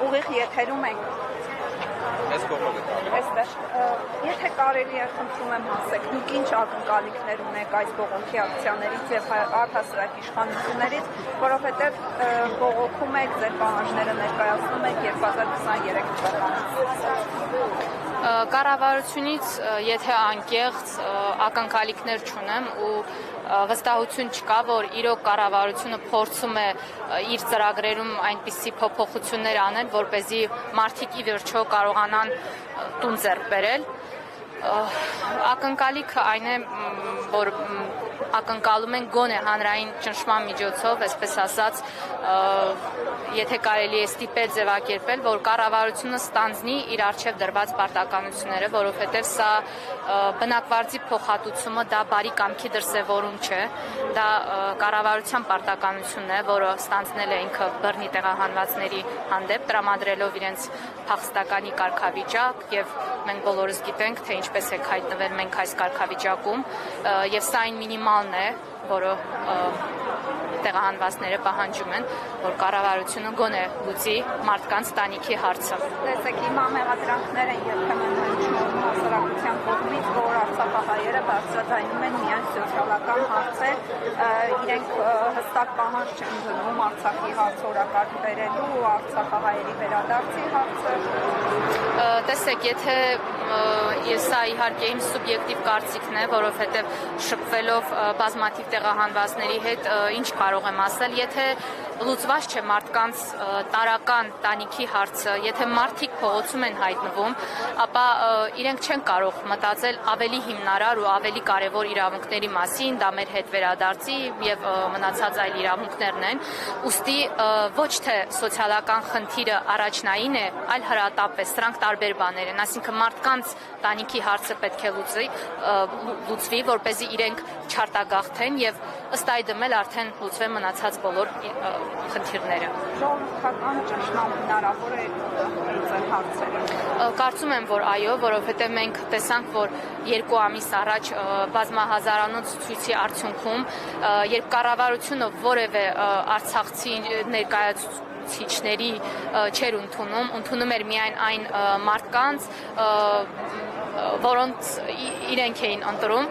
ուղիղ եթերում ենք։ Եթե կարելի է, խնդրում եմ ասեք, դուք ինչ ակնկալիքներ ունեք այս բողոքի ակցիաներից եւ առհասարակ իշխանություններից, որովհետեւ բողոքում եք, ձեր պահանջները ներկայացնում եք 2023 թվականից։ Կառավարությունից, եթե անկեղծ ակնկալիքներ չունեմ ու վստահություն չկա, որ իրոք կառավարությունը փորձում է իր ծրագրերում այնպիսի փոփոխություններ անել, որպեսզի մարդիկ ի վերջո կարողանան տուն ձեռք բերել։ Ակնկալիքը այն է, որ ակնկալում են գոնե հանրային ճնշման միջոցով, այսպես ասած, եթե կարելի է ստիպել ձևակերպել, որ կառավարությունը ստանձնի իր առջև դրված պարտականությունները, որովհետև սա բնակվարձի փոխհատուցումը դա բարի կամքի դրսևորում չէ, դա կառավարության պարտականությունն է, որը ստանձնել է ինքը բռնի տեղահանվածների հանդեպ, տրամադրելով իրենց փախստականի կարգավիճակ, եւ մենք բոլորս գիտենք, թե ինչպես է հայտնվել մենք այս կարգավիճակում, եւ սա այն մինիմալն է, որը տեղահանվածները պահանջում են, որ կառավարությունը գոնե լուծի մարդկանց տանիքի հարցը։ Տեսեք, հիմա մեղադրանքներ են երբեմն հնչում հասարակության կողմից, որ արցախահայերը բարձրաձայնում են միայն սոցիալական հարցեր, իրենք հստակ պահանջ չեն դնում Արցախի հարց օրակարգ բերելու, արցախահայերի վերադարձի հարցը։ Տեսեք, եթե սա իհարկե իմ սուբյեկտիվ կարծիքն է, որովհետև շփվելով բազմաթիվ տեղահանվածների հետ ինչ կարող եմ ասել, եթե լուծված չէ մարդկանց տարական տանիքի հարցը, եթե մարդիկ փողոցում են հայտնվում, ապա իրենք չեն կարող մտածել ավելի հիմնարար ու ավելի կարևոր իրավունքների մասին, դա մեր հետ վերադարձի եւ մնացած այլ իրավունքներն են, ուստի ոչ թե սոցիալական խնդիրը առաջնային է, այլ հրատապ է, սրանք տարբեր բաներ են, այսինքն մարդկանց տանիքի հարցը պետք է լուծվի, որպեսզի իրենք չարտագաղթեն եւ ըստ այդմ էլ արդեն լուծվեն մնացած բոլոր խնդիրները։ Ժողովրդական ճնշման հնարավոր է լուծել հարցերը։ Կարծում եմ, որ այո, որովհետև մենք տեսանք, որ 2 ամիս առաջ բազմահազարանոց ցույցի արդյունքում, երբ կառավարությունը որևէ արցախցի ներկայացուցիչների չէր ընդունում էր միայն այն մարդկանց, որոնց իրենք էին ընտրում,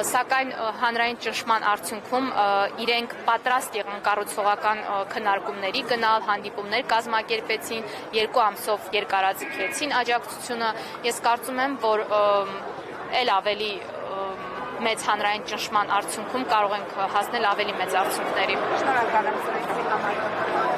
սակայն հանրային ճնշման արդյունքում իրենք պատրաստ եղան կառուցողական քննարկումների գնալ, հանդիպումներ կազմակերպեցին, 2 ամսով երկարաձգեցին աջակցությունը։ Ես կարծում եմ, որ էլ ավելի մեծ հանրային ճնշման արդյունքում կարող ենք հասնել ավելի մեծ արդյունքների։ Շնորհակալ եմ սրտի համար։